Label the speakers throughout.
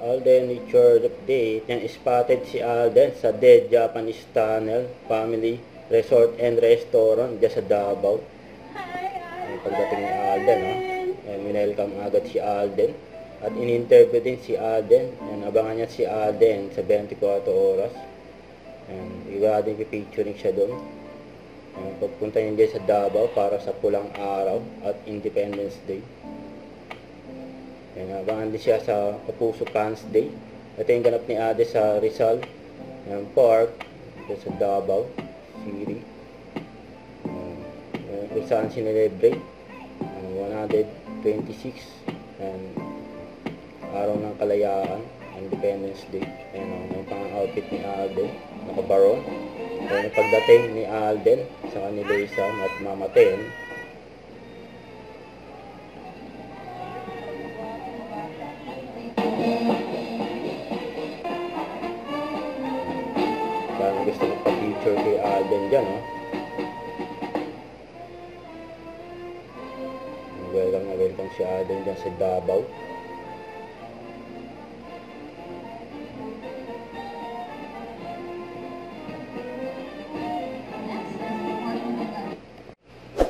Speaker 1: Alden Richard update. Yung spotted si Alden sa Dead Japanese Tunnel Family Resort and Restaurant dyan sa Davao. Ang pagdating ni Alden, and winelcome agad si Alden. At in-interview din si Alden. And abangan niya si Alden sa 24 oras. And iba din featuring siya doon. Pagpunta niya dyan sa Davao para sa pulang araw at Independence Day. Yan, abangan din siya sa Kapuso Fans Day. Ito yung ganap ni Ade sa Rizal Park sa Davao City. Kung saan sinelebrate 126 araw ng kalayaan, Independence Day. Ayan, may pang-outfit ni Alden, nakabaron. Ayan, yung pagdating ni Alden sa kanila isang at Mama Ten. Parang gusto ko pa-picture kay Alden dyan, welcome si Alden dyan sa Davao.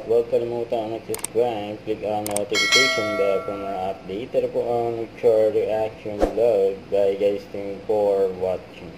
Speaker 1: Huwag kalimutan mag-subscribe, click ang notification bell for more update. Ito po ang Richard Reaction Vlog. Bye guys, thank you for watching.